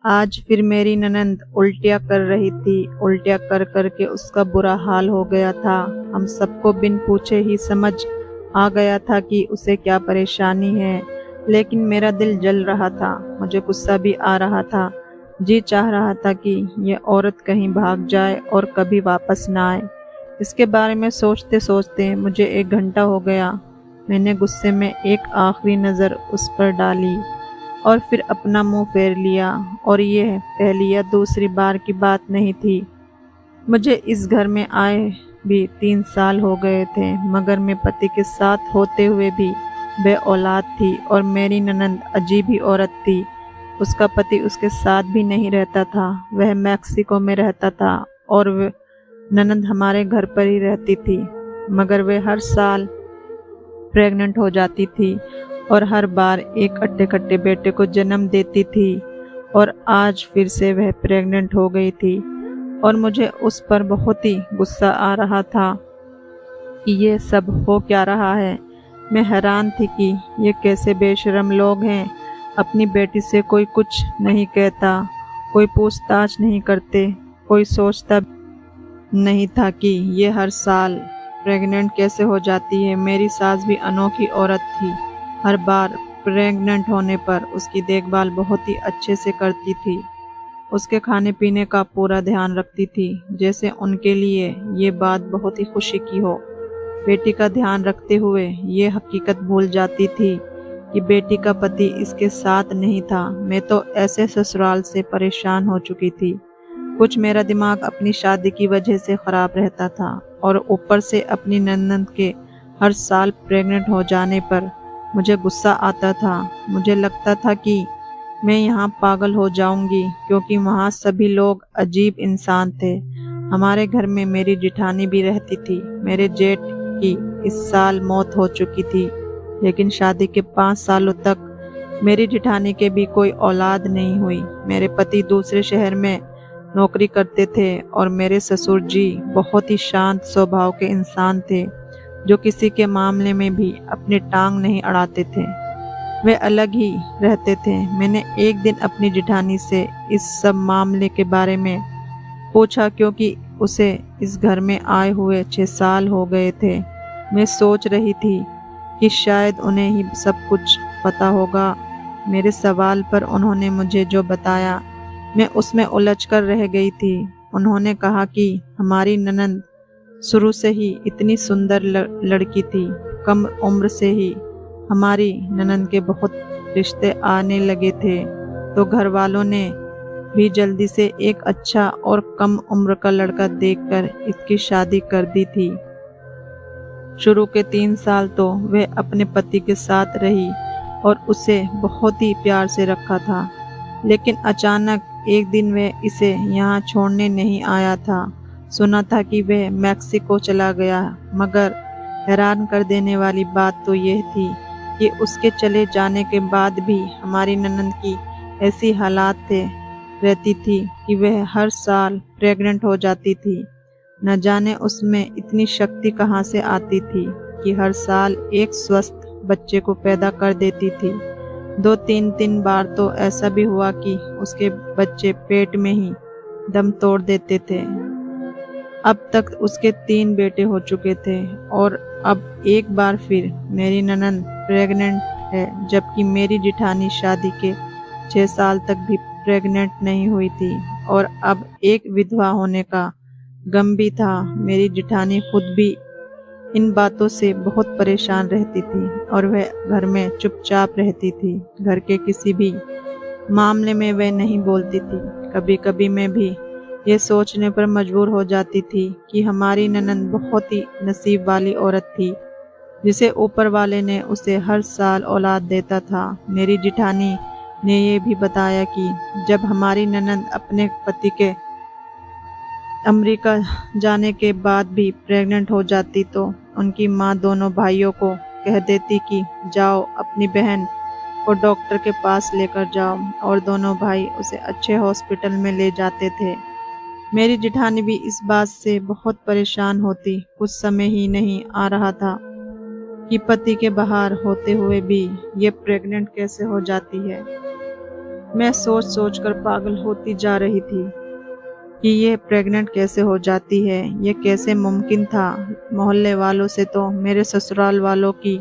आज फिर मेरी ननंद उल्टियाँ कर रही थी। उल्टियाँ कर कर के उसका बुरा हाल हो गया था। हम सबको बिन पूछे ही समझ आ गया था कि उसे क्या परेशानी है, लेकिन मेरा दिल जल रहा था। मुझे गुस्सा भी आ रहा था। जी चाह रहा था कि ये औरत कहीं भाग जाए और कभी वापस ना आए। इसके बारे में सोचते सोचते मुझे 1 घंटा हो गया। मैंने गुस्से में एक आखिरी नज़र उस पर डाली और फिर अपना मुंह फेर लिया। और यह पहली या दूसरी बार की बात नहीं थी। मुझे इस घर में आए भी 3 साल हो गए थे, मगर मैं पति के साथ होते हुए भी बे औलाद थी। और मेरी ननंद अजीब ही औरत थी। उसका पति उसके साथ भी नहीं रहता था, वह मैक्सिको में रहता था और वह ननंद हमारे घर पर ही रहती थी। मगर वह हर साल प्रेग्नेंट हो जाती थी और हर बार एक अट्टे कट्टे बेटे को जन्म देती थी। और आज फिर से वह प्रेग्नेंट हो गई थी और मुझे उस पर बहुत ही गुस्सा आ रहा था कि ये सब हो क्या रहा है। मैं हैरान थी कि ये कैसे बेशर्म लोग हैं। अपनी बेटी से कोई कुछ नहीं कहता, कोई पूछताछ नहीं करते, कोई सोचता नहीं था कि ये हर साल प्रेग्नेंट कैसे हो जाती है। मेरी सास भी अनोखी औरत थी। हर बार प्रेग्नेंट होने पर उसकी देखभाल बहुत ही अच्छे से करती थी। उसके खाने पीने का पूरा ध्यान रखती थी, जैसे उनके लिए ये बात बहुत ही खुशी की हो। बेटी का ध्यान रखते हुए ये हकीकत भूल जाती थी कि बेटी का पति इसके साथ नहीं था। मैं तो ऐसे ससुराल से परेशान हो चुकी थी। कुछ मेरा दिमाग अपनी शादी की वजह से खराब रहता था और ऊपर से अपनी ननंद के हर साल प्रेग्नेंट हो जाने पर मुझे गुस्सा आता था। मुझे लगता था कि मैं यहाँ पागल हो जाऊंगी, क्योंकि वहाँ सभी लोग अजीब इंसान थे। हमारे घर में मेरी जिठानी भी रहती थी। मेरे जेठ की इस साल मौत हो चुकी थी, लेकिन शादी के 5 सालों तक मेरी जिठानी के भी कोई औलाद नहीं हुई। मेरे पति दूसरे शहर में नौकरी करते थे और मेरे ससुर जी बहुत ही शांत स्वभाव के इंसान थे, जो किसी के मामले में भी अपनी टांग नहीं अड़ाते थे। वे अलग ही रहते थे। मैंने एक दिन अपनी जिठानी से इस सब मामले के बारे में पूछा, क्योंकि उसे इस घर में आए हुए 6 साल हो गए थे। मैं सोच रही थी कि शायद उन्हें ही सब कुछ पता होगा। मेरे सवाल पर उन्होंने मुझे जो बताया, मैं उसमें उलझ कर रह गई थी। उन्होंने कहा कि हमारी ननंद शुरू से ही इतनी सुंदर लड़की थी। कम उम्र से ही हमारी ननंद के बहुत रिश्ते आने लगे थे, तो घर वालों ने भी जल्दी से एक अच्छा और कम उम्र का लड़का देखकर इसकी शादी कर दी थी। शुरू के 3 साल तो वह अपने पति के साथ रही और उसे बहुत ही प्यार से रखा था, लेकिन अचानक एक दिन वह इसे यहाँ छोड़ने नहीं आया था। सुना था कि वह मैक्सिको चला गया, मगर हैरान कर देने वाली बात तो यह थी कि उसके चले जाने के बाद भी हमारी ननंद की ऐसी हालात रहती थी कि वह हर साल प्रेग्नेंट हो जाती थी। न जाने उसमें इतनी शक्ति कहाँ से आती थी कि हर साल एक स्वस्थ बच्चे को पैदा कर देती थी। 2-3 बार तो ऐसा भी हुआ कि उसके बच्चे पेट में ही दम तोड़ देते थे। अब तक उसके 3 बेटे हो चुके थे और अब एक बार फिर मेरी ननंद प्रेग्नेंट है, जबकि मेरी जिठानी शादी के 6 साल तक भी प्रेग्नेंट नहीं हुई थी और अब एक विधवा होने का गम भी था। मेरी जिठानी खुद भी इन बातों से बहुत परेशान रहती थी और वह घर में चुपचाप रहती थी। घर के किसी भी मामले में वह नहीं बोलती थी। कभी कभी मैं भी ये सोचने पर मजबूर हो जाती थी कि हमारी ननंद बहुत ही नसीब वाली औरत थी, जिसे ऊपर वाले ने उसे हर साल औलाद देता था। मेरी जिठानी ने यह भी बताया कि जब हमारी ननंद अपने पति के अमेरिका जाने के बाद भी प्रेग्नेंट हो जाती, तो उनकी माँ दोनों भाइयों को कह देती कि जाओ अपनी बहन को डॉक्टर के पास लेकर जाओ, और दोनों भाई उसे अच्छे हॉस्पिटल में ले जाते थे। मेरी जिठानी भी इस बात से बहुत परेशान होती। कुछ समय ही नहीं आ रहा था कि पति के बाहर होते हुए भी ये प्रेग्नेंट कैसे हो जाती है। मैं सोच सोच कर पागल होती जा रही थी कि ये प्रेग्नेंट कैसे हो जाती है, ये कैसे मुमकिन था। मोहल्ले वालों से तो मेरे ससुराल वालों की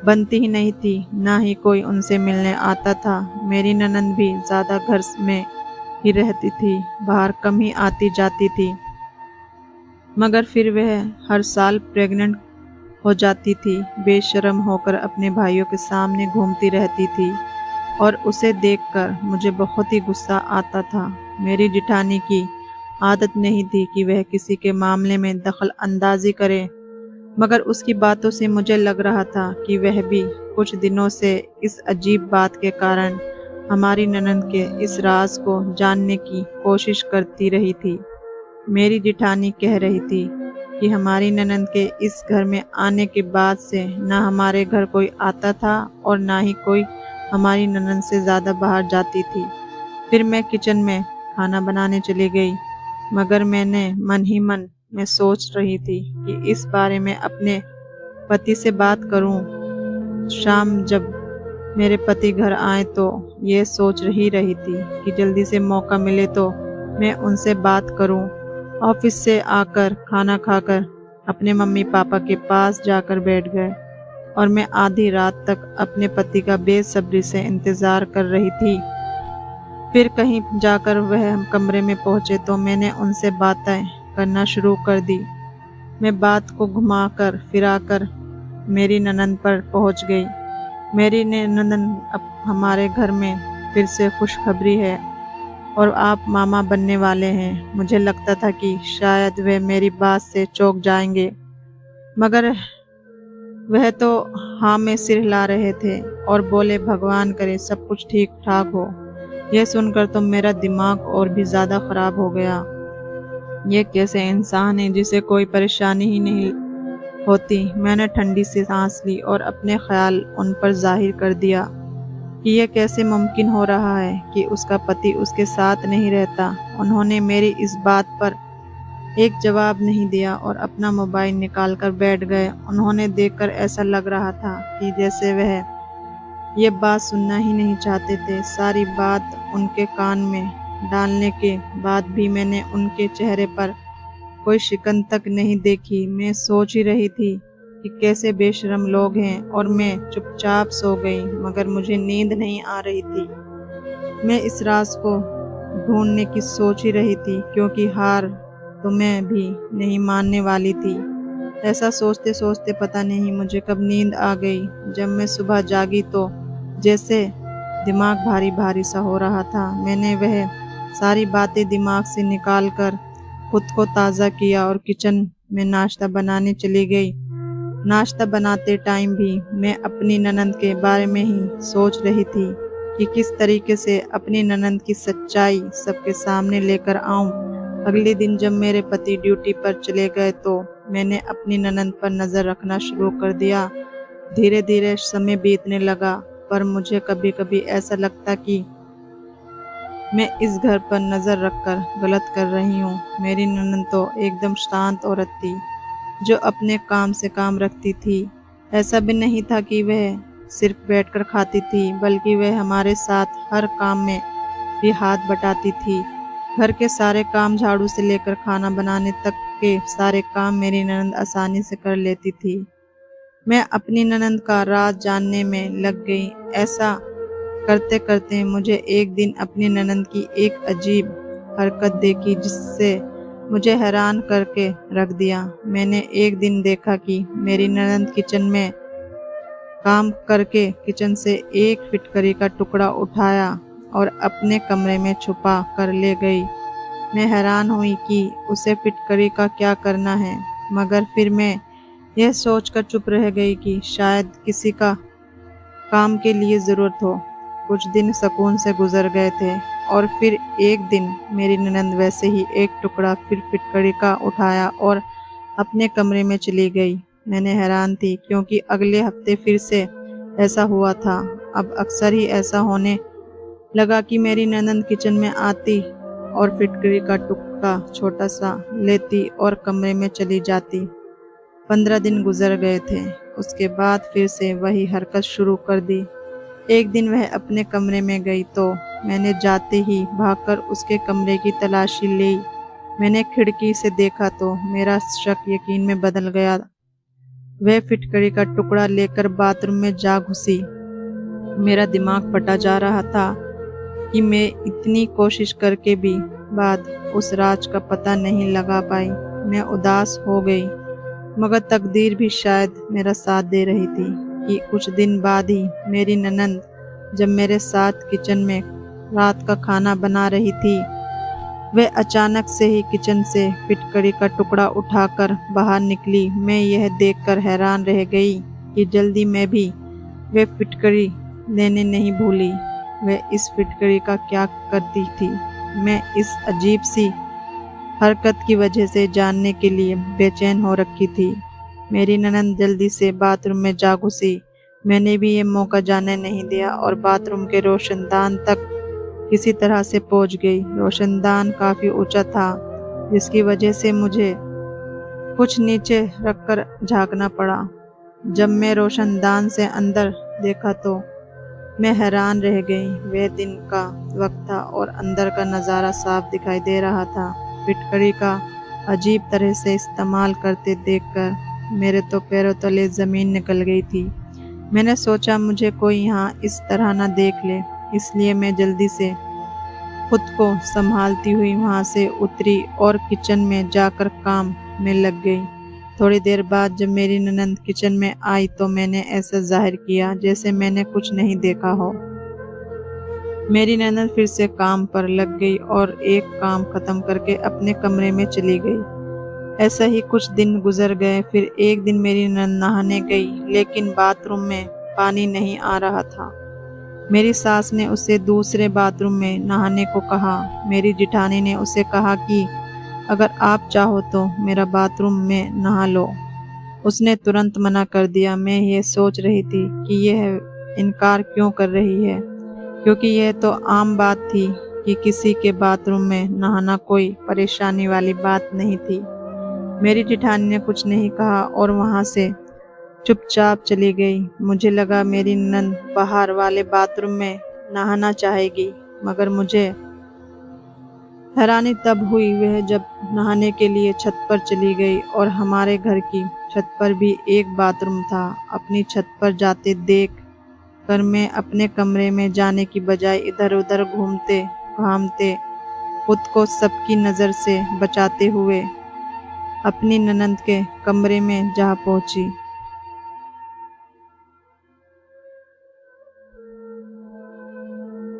बनती ही नहीं थी, ना ही कोई उनसे मिलने आता था। मेरी ननंद भी ज़्यादा घर में ही रहती थी, बाहर कम ही आती जाती थी, मगर फिर वह हर साल प्रेग्नेंट हो जाती थी। बेशर्म होकर अपने भाइयों के सामने घूमती रहती थी और उसे देखकर मुझे बहुत ही गुस्सा आता था। मेरी जिठानी की आदत नहीं थी कि वह किसी के मामले में दखल अंदाजी करे, मगर उसकी बातों से मुझे लग रहा था कि वह भी कुछ दिनों से इस अजीब बात के कारण हमारी ननंद के इस राज को जानने की कोशिश करती रही थी। मेरी जिठानी कह रही थी कि हमारी ननंद के इस घर में आने के बाद से ना हमारे घर कोई आता था और ना ही कोई हमारी ननंद से ज़्यादा बाहर जाती थी। फिर मैं किचन में खाना बनाने चली गई, मगर मैंने मन ही मन में सोच रही थी कि इस बारे में अपने पति से बात करूं। शाम जब मेरे पति घर आए तो ये सोच ही रही थी कि जल्दी से मौका मिले तो मैं उनसे बात करूं। ऑफिस से आकर खाना खाकर अपने मम्मी पापा के पास जाकर बैठ गए और मैं आधी रात तक अपने पति का बेसब्री से इंतज़ार कर रही थी। फिर कहीं जाकर वह हम कमरे में पहुंचे तो मैंने उनसे बातें करना शुरू कर दी। मैं बात को घुमाकर फिराकर मेरी ननंद पर पहुंच गई। मेरी ननंद अब हमारे घर में फिर से खुशखबरी है और आप मामा बनने वाले हैं। मुझे लगता था कि शायद वे मेरी बात से चौंक जाएंगे, मगर वह तो हाँ में सिर हिला रहे थे और बोले भगवान करे सब कुछ ठीक ठाक हो। यह सुनकर तो मेरा दिमाग और भी ज़्यादा ख़राब हो गया। ये कैसे इंसान है जिसे कोई परेशानी ही नहीं होती। मैंने ठंडी सी सांस ली और अपने ख्याल उन पर जाहिर कर दिया कि यह कैसे मुमकिन हो रहा है कि उसका पति उसके साथ नहीं रहता। उन्होंने मेरी इस बात पर एक जवाब नहीं दिया और अपना मोबाइल निकाल कर बैठ गए। उन्होंने देखकर ऐसा लग रहा था कि जैसे वह ये बात सुनना ही नहीं चाहते थे। सारी बात उनके कान में डालने के बाद भी मैंने उनके चेहरे पर कोई शिकन तक नहीं देखी। मैं सोच ही रही थी कि कैसे बेशर्म लोग हैं और मैं चुपचाप सो गई, मगर मुझे नींद नहीं आ रही थी। मैं इस राज को ढूंढने की सोच ही रही थी, क्योंकि हार तो मैं भी नहीं मानने वाली थी। ऐसा सोचते सोचते पता नहीं मुझे कब नींद आ गई। जब मैं सुबह जागी तो जैसे दिमाग भारी भारी सा हो रहा था। मैंने वह सारी बातें दिमाग से निकाल कर खुद को ताज़ा किया और किचन में नाश्ता बनाने चली गई। नाश्ता बनाते टाइम भी मैं अपनी ननंद के बारे में ही सोच रही थी कि किस तरीके से अपनी ननंद की सच्चाई सबके सामने लेकर आऊं। अगले दिन जब मेरे पति ड्यूटी पर चले गए तो मैंने अपनी ननंद पर नज़र रखना शुरू कर दिया। धीरे धीरे समय बीतने लगा, पर मुझे कभी कभी ऐसा लगता कि मैं इस घर पर नज़र रखकर गलत कर रही हूँ। मेरी ननंद तो एकदम शांत औरत थी जो अपने काम से काम रखती थी। ऐसा भी नहीं था कि वह सिर्फ बैठकर खाती थी, बल्कि वह हमारे साथ हर काम में भी हाथ बटाती थी। घर के सारे काम, झाड़ू से लेकर खाना बनाने तक के सारे काम मेरी ननंद आसानी से कर लेती थी। मैं अपनी ननंद का राज जानने में लग गई। ऐसा करते करते मुझे एक दिन अपनी ननंद की एक अजीब हरकत देखी जिससे मुझे हैरान करके रख दिया। मैंने एक दिन देखा कि मेरी ननंद किचन में काम करके किचन से एक फिटकरी का टुकड़ा उठाया और अपने कमरे में छुपा कर ले गई। मैं हैरान हुई कि उसे फिटकरी का क्या करना है, मगर फिर मैं यह सोचकर चुप रह गई कि शायद किसी का काम के लिए ज़रूरत हो। कुछ दिन सुकून से गुजर गए थे और फिर एक दिन मेरी ननंद वैसे ही एक टुकड़ा फिर फिटकरी का उठाया और अपने कमरे में चली गई। मैंने हैरान थी, क्योंकि अगले हफ्ते फिर से ऐसा हुआ था। अब अक्सर ही ऐसा होने लगा कि मेरी ननंद किचन में आती और फिटकरी का टुकड़ा छोटा सा लेती और कमरे में चली जाती। 15 दिन गुजर गए थे। उसके बाद फिर से वही हरकत शुरू कर दी। एक दिन वह अपने कमरे में गई तो मैंने जाते ही भागकर उसके कमरे की तलाशी ली। मैंने खिड़की से देखा तो मेरा शक यकीन में बदल गया। वह फिटकरी का टुकड़ा लेकर बाथरूम में जा घुसी। मेरा दिमाग फटा जा रहा था कि मैं इतनी कोशिश करके भी बाद उस राज का पता नहीं लगा पाई। मैं उदास हो गई, मगर तकदीर भी शायद मेरा साथ दे रही थी कि कुछ दिन बाद ही मेरी ननंद जब मेरे साथ किचन में रात का खाना बना रही थी, वह अचानक से ही किचन से फिटकरी का टुकड़ा उठाकर बाहर निकली। मैं यह देखकर हैरान रह गई कि जल्दी में भी वह फिटकरी लेने नहीं भूली। वह इस फिटकरी का क्या करती थी, मैं इस अजीब सी हरकत की वजह से जानने के लिए बेचैन हो रखी थी। मेरी ननंद जल्दी से बाथरूम में जा घुसी। मैंने भी ये मौका जाने नहीं दिया और बाथरूम के रोशनदान तक किसी तरह से पहुंच गई। रोशनदान काफी ऊंचा था, जिसकी वजह से मुझे कुछ नीचे रखकर झांकना पड़ा। जब मैं रोशनदान से अंदर देखा तो मैं हैरान रह गई। वह दिन का वक्त था और अंदर का नज़ारा साफ दिखाई दे रहा था। फिटकरी का अजीब तरह से इस्तेमाल करते देखकर मेरे तो पैरों तले ज़मीन निकल गई थी। मैंने सोचा मुझे कोई यहाँ इस तरह ना देख ले, इसलिए मैं जल्दी से खुद को संभालती हुई वहाँ से उतरी और किचन में जाकर काम में लग गई। थोड़ी देर बाद जब मेरी ननंद किचन में आई तो मैंने ऐसा जाहिर किया जैसे मैंने कुछ नहीं देखा हो। मेरी ननंद फिर से काम पर लग गई और एक काम खत्म करके अपने कमरे में चली गई। ऐसा ही कुछ दिन गुजर गए। फिर एक दिन मेरी ननंद नहाने गई, लेकिन बाथरूम में पानी नहीं आ रहा था। मेरी सास ने उसे दूसरे बाथरूम में नहाने को कहा। मेरी जिठानी ने उसे कहा कि अगर आप चाहो तो मेरा बाथरूम में नहा लो। उसने तुरंत मना कर दिया। मैं ये सोच रही थी कि यह इनकार क्यों कर रही है, क्योंकि यह तो आम बात थी कि किसी के बाथरूम में नहाना कोई परेशानी वाली बात नहीं थी। मेरी जिठानी ने कुछ नहीं कहा और वहाँ से चुपचाप चली गई। मुझे लगा मेरी ननद बाहर वाले बाथरूम में नहाना चाहेगी, मगर मुझे हैरानी तब हुई वह जब नहाने के लिए छत पर चली गई और हमारे घर की छत पर भी एक बाथरूम था। अपनी छत पर जाते देख कर मैं अपने कमरे में जाने की बजाय इधर उधर घूमते घामते खुद को सबकी नज़र से बचाते हुए अपनी ननंद के कमरे में जा पहुंची।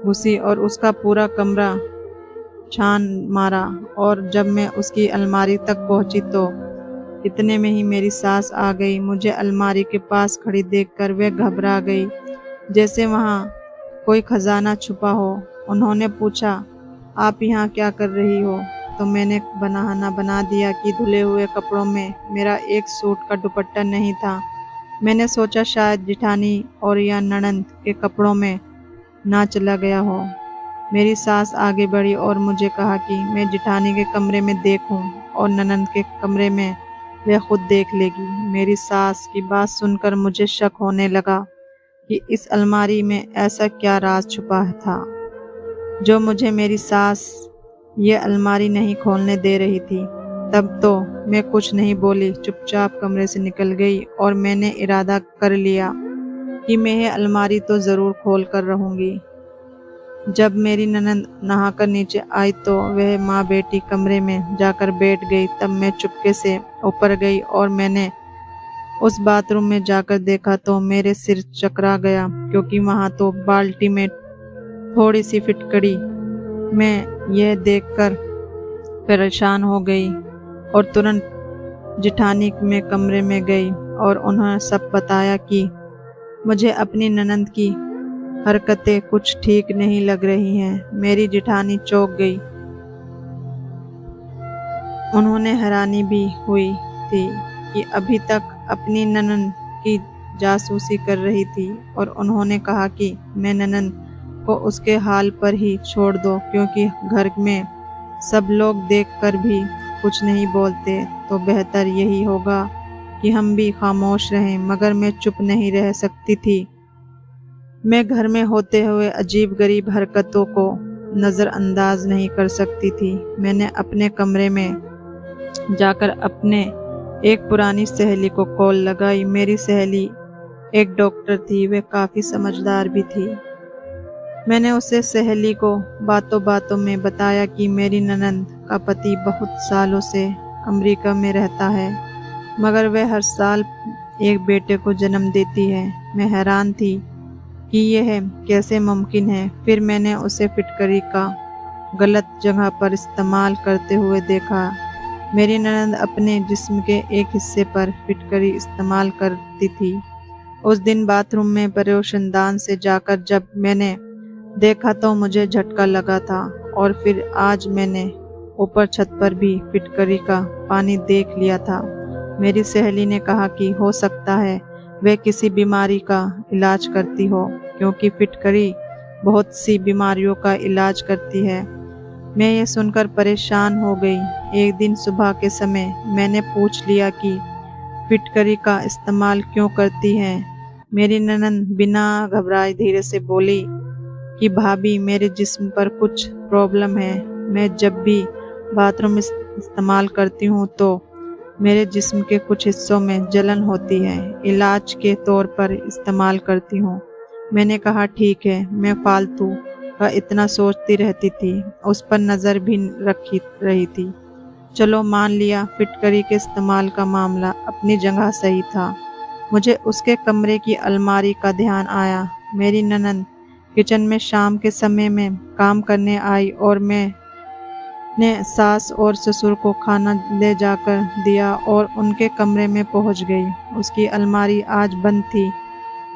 घुसी और उसका पूरा कमरा छान मारा और जब मैं उसकी अलमारी तक पहुंची तो इतने में ही मेरी सास आ गई। मुझे अलमारी के पास खड़ी देखकर वह घबरा गई, जैसे वहाँ कोई खजाना छुपा हो। उन्होंने पूछा, आप यहाँ क्या कर रही हो? तो मैंने बहाना बना दिया कि धुले हुए कपड़ों में मेरा एक सूट का दुपट्टा नहीं था। मैंने सोचा शायद जिठानी और या ननंद के कपड़ों में ना चला गया हो। मेरी सास आगे बढ़ी और मुझे कहा कि मैं जिठानी के कमरे में देखूं और ननंद के कमरे में वह खुद देख लेगी। मेरी सास की बात सुनकर मुझे शक होने लगा कि इस अलमारी में ऐसा क्या राज छुपा था जो मुझे मेरी सास ये अलमारी नहीं खोलने दे रही थी। तब तो मैं कुछ नहीं बोली, चुपचाप कमरे से निकल गई और मैंने इरादा कर लिया कि मैं ये अलमारी तो ज़रूर खोल कर रहूँगी। जब मेरी ननंद नहाकर नीचे आई तो वह माँ बेटी कमरे में जाकर बैठ गई। तब मैं चुपके से ऊपर गई और मैंने उस बाथरूम में जाकर देखा तो मेरे सिर चकरा गया, क्योंकि वहाँ तो बाल्टी में थोड़ी सी फिटकड़ी। मैं यह देखकर परेशान हो गई और तुरंत जिठानी में कमरे में गई और उन्होंने सब बताया कि मुझे अपनी ननंद की हरकतें कुछ ठीक नहीं लग रही हैं। मेरी जिठानी चौंक गई। उन्होंने हैरानी भी हुई थी कि अभी तक अपनी ननंद की जासूसी कर रही थी और उन्होंने कहा कि मैं ननंद को उसके हाल पर ही छोड़ दो, क्योंकि घर में सब लोग देखकर भी कुछ नहीं बोलते तो बेहतर यही होगा कि हम भी खामोश रहें। मगर मैं चुप नहीं रह सकती थी। मैं घर में होते हुए अजीब गरीब हरकतों को नज़रअंदाज नहीं कर सकती थी। मैंने अपने कमरे में जाकर अपने एक पुरानी सहेली को कॉल लगाई। मेरी सहेली एक डॉक्टर थी, वे काफ़ी समझदार भी थी। मैंने उसे सहेली को बातों बातों में बताया कि मेरी ननंद का पति बहुत सालों से अमेरिका में रहता है, मगर वह हर साल एक बेटे को जन्म देती है। मैं हैरान थी कि यह कैसे मुमकिन है। फिर मैंने उसे फिटकरी का गलत जगह पर इस्तेमाल करते हुए देखा। मेरी ननंद अपने जिस्म के एक हिस्से पर फिटकरी इस्तेमाल करती थी। उस दिन बाथरूम में रोशनदान से जाकर जब मैंने देखा तो मुझे झटका लगा था, और फिर आज मैंने ऊपर छत पर भी फिटकरी का पानी देख लिया था। मेरी सहेली ने कहा कि हो सकता है वे किसी बीमारी का इलाज करती हो, क्योंकि फिटकरी बहुत सी बीमारियों का इलाज करती है। मैं ये सुनकर परेशान हो गई। एक दिन सुबह के समय मैंने पूछ लिया कि फिटकरी का इस्तेमाल क्यों करती हैं। मेरी ननंद बिना घबराए धीरे से बोली कि भाभी, मेरे जिस्म पर कुछ प्रॉब्लम है। मैं जब भी बाथरूम इस्तेमाल करती हूँ तो मेरे जिस्म के कुछ हिस्सों में जलन होती है। इलाज के तौर पर इस्तेमाल करती हूँ। मैंने कहा ठीक है। मैं फालतू का इतना सोचती रहती थी, उस पर नज़र भी रखी रही थी। चलो मान लिया फिटकरी के इस्तेमाल का मामला अपनी जगह सही था। मुझे उसके कमरे की अलमारी का ध्यान आया। मेरी ननंद किचन में शाम के समय में काम करने आई और मैंने सास और ससुर को खाना ले जाकर दिया और उनके कमरे में पहुंच गई। उसकी अलमारी आज बंद थी।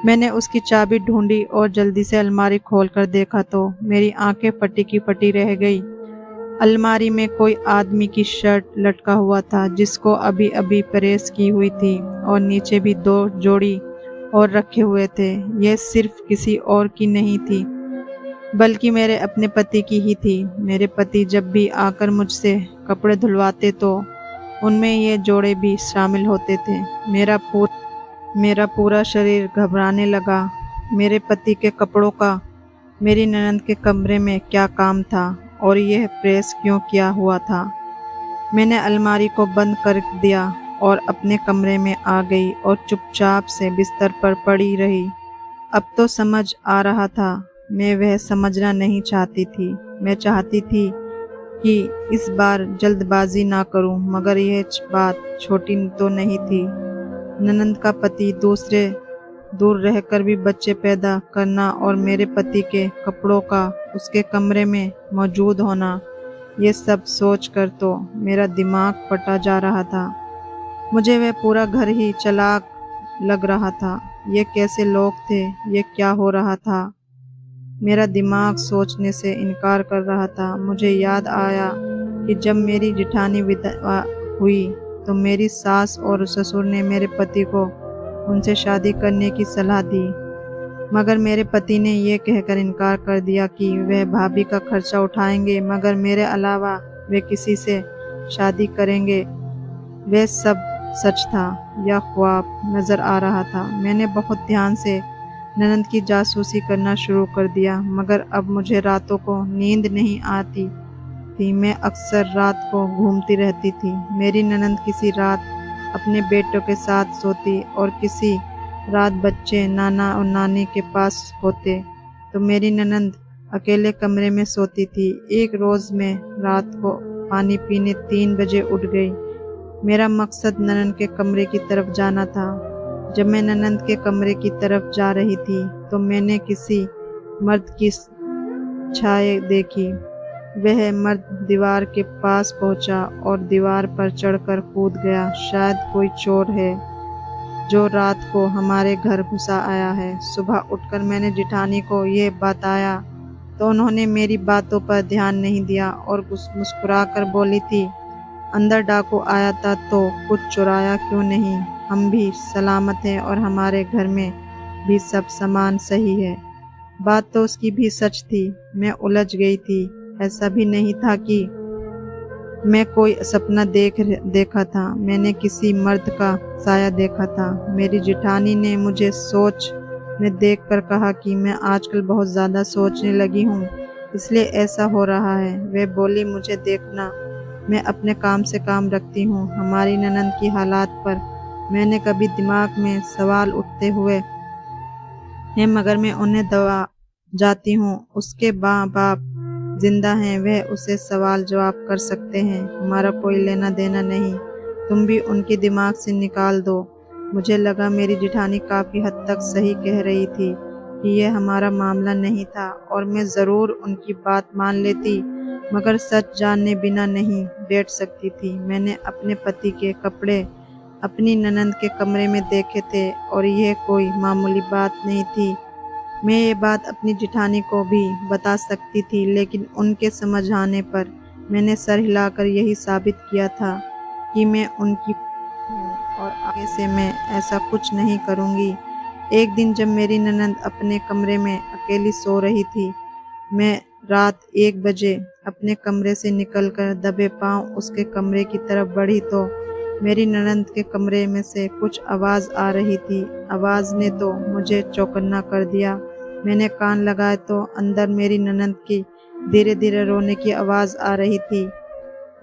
मैंने उसकी चाबी ढूंढी और जल्दी से अलमारी खोलकर देखा तो मेरी आंखें फटी की फटी रह गई। अलमारी में कोई आदमी की शर्ट लटका हुआ था, जिसको अभी अभी प्रेस की हुई थी, और नीचे भी 2 जोड़ी और रखे हुए थे। यह सिर्फ किसी और की नहीं थी, बल्कि मेरे अपने पति की ही थी। मेरे पति जब भी आकर मुझसे कपड़े धुलवाते तो उनमें ये जोड़े भी शामिल होते थे। मेरा पूरा शरीर घबराने लगा। मेरे पति के कपड़ों का मेरी ननंद के कमरे में क्या काम था, और यह प्रेस क्यों किया हुआ था। मैंने अलमारी को बंद कर दिया और अपने कमरे में आ गई और चुपचाप से बिस्तर पर पड़ी रही। अब तो समझ आ रहा था। मैं वह समझना नहीं चाहती थी। मैं चाहती थी कि इस बार जल्दबाजी ना करूं, मगर यह बात छोटी तो नहीं थी। ननंद का पति दूर रहकर भी बच्चे पैदा करना और मेरे पति के कपड़ों का उसके कमरे में मौजूद होना, ये सब सोचकर तो मेरा दिमाग फटा जा रहा था। मुझे वह पूरा घर ही चालाक लग रहा था। ये कैसे लोग थे, ये क्या हो रहा था। मेरा दिमाग सोचने से इनकार कर रहा था। मुझे याद आया कि जब मेरी जेठानी विधवा हुई तो मेरी सास और ससुर ने मेरे पति को उनसे शादी करने की सलाह दी, मगर मेरे पति ने यह कहकर इनकार कर दिया कि वह भाभी का खर्चा उठाएंगे, मगर मेरे अलावा वे किसी से शादी करेंगे। वह सब सच था या ख्वाब नज़र आ रहा था। मैंने बहुत ध्यान से ननंद की जासूसी करना शुरू कर दिया, मगर अब मुझे रातों को नींद नहीं आती थी। मैं अक्सर रात को घूमती रहती थी। मेरी ननंद किसी रात अपने बेटों के साथ सोती और किसी रात बच्चे नाना और नानी के पास होते तो मेरी ननंद अकेले कमरे में सोती थी। एक रोज़ मैं रात को पानी पीने 3 बजे उठ गई। मेरा मकसद ननंद के कमरे की तरफ जाना था। जब मैं ननंद के कमरे की तरफ जा रही थी तो मैंने किसी मर्द की छाया देखी। वह मर्द दीवार के पास पहुंचा और दीवार पर चढ़कर कूद गया। शायद कोई चोर है जो रात को हमारे घर घुसा आया है। सुबह उठकर मैंने जेठानी को ये बताया तो उन्होंने मेरी बातों पर ध्यान नहीं दिया और मुस्कुराकर बोली थी, अंदर डाकू आया था तो कुछ चुराया क्यों नहीं। हम भी सलामत हैं और हमारे घर में भी सब सामान सही है। बात तो उसकी भी सच थी। मैं उलझ गई थी। ऐसा भी नहीं था कि मैं कोई सपना देखा था। मैंने किसी मर्द का साया देखा था। मेरी जेठानी ने मुझे सोच मैं देखकर कहा कि मैं आजकल बहुत ज़्यादा सोचने लगी हूँ, इसलिए ऐसा हो रहा है। वह बोली, मुझे देखना, मैं अपने काम से काम रखती हूँ। हमारी ननंद की हालात पर मैंने कभी दिमाग में सवाल उठते हुए हैं, मगर मैं उन्हें दबा जाती हूँ। उसके माँ बाप जिंदा हैं, वह उसे सवाल जवाब कर सकते हैं, हमारा कोई लेना देना नहीं। तुम भी उनकी दिमाग से निकाल दो। मुझे लगा मेरी जिठानी काफ़ी हद तक सही कह रही थी कि यह हमारा मामला नहीं था और मैं ज़रूर उनकी बात मान लेती, मगर सच जानने बिना नहीं बैठ सकती थी। मैंने अपने पति के कपड़े अपनी ननंद के कमरे में देखे थे और यह कोई मामूली बात नहीं थी। मैं ये बात अपनी जिठानी को भी बता सकती थी, लेकिन उनके समझ आने पर मैंने सर हिलाकर यही साबित किया था कि मैं उनकी हूँ और आगे से मैं ऐसा कुछ नहीं करूँगी। एक दिन जब मेरी ननंद अपने कमरे में अकेली सो रही थी, मैं रात 1 बजे अपने कमरे से निकलकर दबे पांव उसके कमरे की तरफ बढ़ी तो मेरी ननंद के कमरे में से कुछ आवाज़ आ रही थी। आवाज़ ने तो मुझे चौकन्ना कर दिया। मैंने कान लगाए तो अंदर मेरी ननंद की धीरे धीरे रोने की आवाज़ आ रही थी।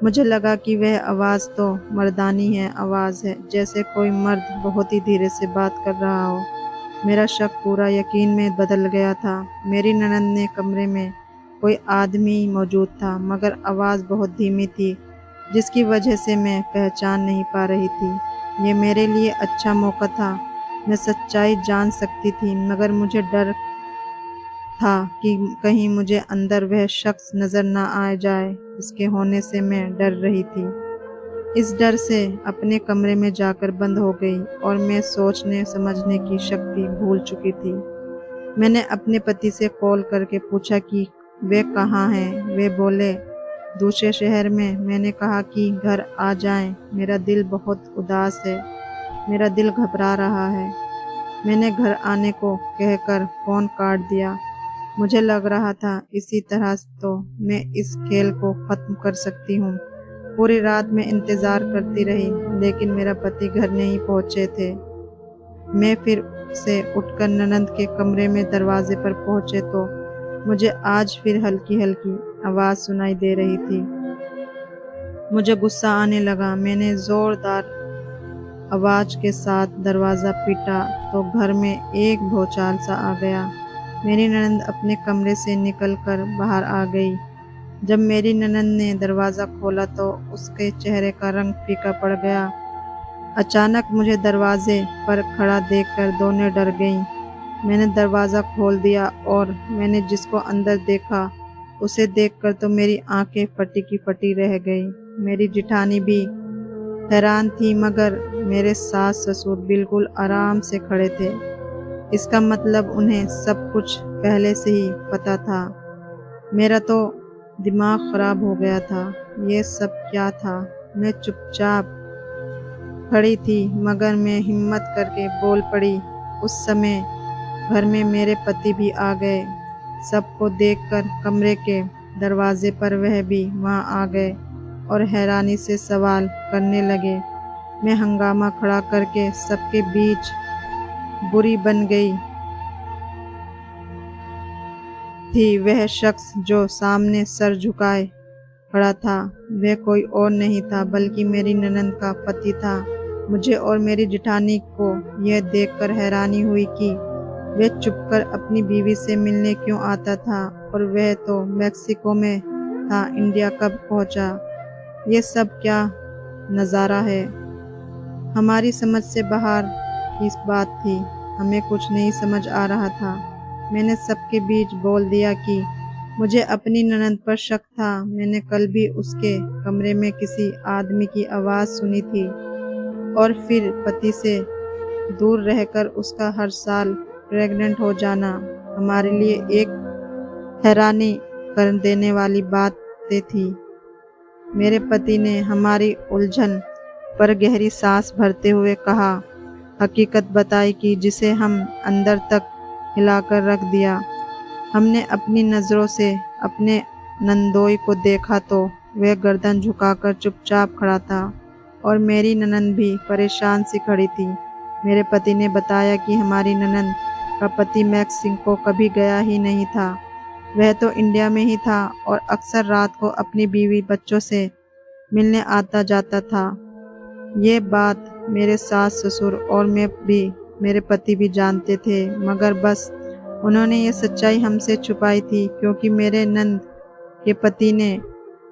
मुझे लगा कि वह आवाज़ तो मर्दानी है आवाज़ है, जैसे कोई मर्द बहुत ही धीरे से बात कर रहा हो। मेरा शक पूरा यकीन में बदल गया था। मेरी ननंद ने कमरे में कोई आदमी मौजूद था, मगर आवाज़ बहुत धीमी थी, जिसकी वजह से मैं पहचान नहीं पा रही थी। ये मेरे लिए अच्छा मौका था। मैं सच्चाई जान सकती थी, मगर मुझे डर था कि कहीं मुझे अंदर वह शख्स नज़र ना आ जाए जिसके होने से मैं डर रही थी। इस डर से अपने कमरे में जाकर बंद हो गई और मैं सोचने समझने की शक्ति भूल चुकी थी। मैंने अपने पति से कॉल करके पूछा कि वे कहाँ हैं। वे बोले, दूसरे शहर में। मैंने कहा कि घर आ जाएं, मेरा दिल बहुत उदास है, मेरा दिल घबरा रहा है। मैंने घर आने को कहकर फ़ोन काट दिया। मुझे लग रहा था इसी तरह तो मैं इस खेल को ख़त्म कर सकती हूँ। पूरी रात मैं इंतज़ार करती रही, लेकिन मेरा पति घर नहीं पहुँचे थे। मैं फिर से उठकर ननंद के कमरे में दरवाजे पर पहुँचे तो मुझे आज फिर हल्की हल्की आवाज़ सुनाई दे रही थी। मुझे गुस्सा आने लगा। मैंने ज़ोरदार आवाज़ के साथ दरवाज़ा पीटा तो घर में एक भूचाल सा आ गया। मेरी ननंद अपने कमरे से निकलकर बाहर आ गई। जब मेरी ननंद ने दरवाज़ा खोला तो उसके चेहरे का रंग फीका पड़ गया। अचानक मुझे दरवाजे पर खड़ा देखकर दोनों डर गईं। मैंने दरवाज़ा खोल दिया और मैंने जिसको अंदर देखा उसे देखकर तो मेरी आंखें फटी की फटी रह गई। मेरी जिठानी भी हैरान थी, मगर मेरे सास ससुर बिल्कुल आराम से खड़े थे। इसका मतलब उन्हें सब कुछ पहले से ही पता था। मेरा तो दिमाग खराब हो गया था। ये सब क्या था? मैं चुपचाप खड़ी थी, मगर मैं हिम्मत करके बोल पड़ी। उस समय घर में मेरे पति भी आ गए। सबको देखकर कमरे के दरवाजे पर वह भी वहां आ गए और हैरानी से सवाल करने लगे। मैं हंगामा खड़ा करके सबके बीच बुरी बन गई थी। वह शख्स जो सामने सर झुकाए खड़ा था, वह कोई और नहीं था बल्कि मेरी ननंद का पति था। मुझे और मेरी जिठानी को यह देखकर हैरानी हुई कि वह चुपकर अपनी बीवी से मिलने क्यों आता था, और वह तो मेक्सिको में था, इंडिया कब पहुंचा। ये सब क्या नज़ारा है? हमारी समझ से बाहर की बात थी। हमें कुछ नहीं समझ आ रहा था। मैंने सबके बीच बोल दिया कि मुझे अपनी ननंद पर शक था। मैंने कल भी उसके कमरे में किसी आदमी की आवाज़ सुनी थी और फिर पति से दूर रहकर उसका हर साल प्रेग्नेंट हो जाना हमारे लिए एक हैरानी कर देने वाली बातें थी। मेरे पति ने हमारी उलझन पर गहरी सांस भरते हुए कहा, हकीकत बताई कि जिसे हम अंदर तक हिलाकर रख दिया। हमने अपनी नज़रों से अपने नंदोई को देखा तो वह गर्दन झुकाकर चुपचाप खड़ा था और मेरी ननंद भी परेशान सी खड़ी थी। मेरे पति ने बताया कि हमारी ननंद का पति मैक्सिको कभी गया ही नहीं था। वह तो इंडिया में ही था और अक्सर रात को अपनी बीवी बच्चों से मिलने आता जाता था। ये बात मेरे सास ससुर और मैं भी, मेरे पति भी जानते थे, मगर बस उन्होंने ये सच्चाई हमसे छुपाई थी क्योंकि मेरे नंद के पति ने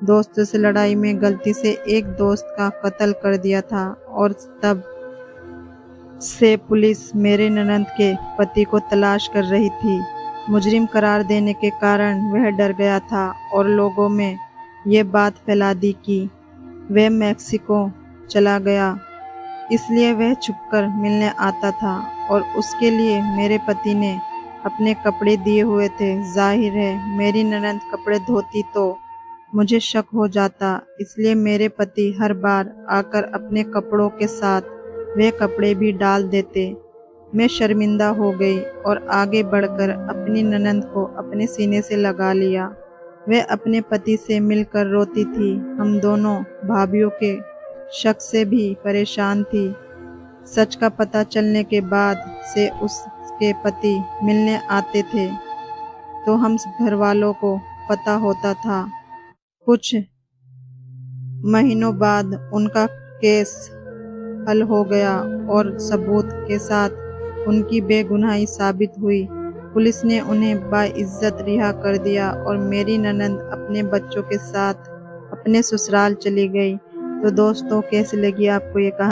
दोस्तों से लड़ाई में गलती से एक दोस्त का कत्ल कर दिया था और तब से पुलिस मेरे ननंद के पति को तलाश कर रही थी। मुजरिम करार देने के कारण वह डर गया था और लोगों में ये बात फैला दी कि वह मैक्सिको चला गया, इसलिए वह छुपकर मिलने आता था और उसके लिए मेरे पति ने अपने कपड़े दिए हुए थे। जाहिर है मेरी ननंद कपड़े धोती तो मुझे शक हो जाता, इसलिए मेरे पति हर बार आकर अपने कपड़ों के साथ वे कपड़े भी डाल देते। मैं शर्मिंदा हो गई और आगे बढ़कर अपनी ननंद को अपने सीने से लगा लिया। वह अपने पति से मिलकर रोती थी। हम दोनों भाभियों के शक से भी परेशान थी। सच का पता चलने के बाद से उसके पति मिलने आते थे तो हम घर वालों को पता होता था। कुछ महीनों बाद उनका केस हल हो गया और सबूत के साथ उनकी बेगुनाही साबित हुई। पुलिस ने उन्हें बाइज्जत रिहा कर दिया और मेरी ननंद अपने बच्चों के साथ अपने ससुराल चली गई। तो दोस्तों, कैसी लगी आपको ये कहानी?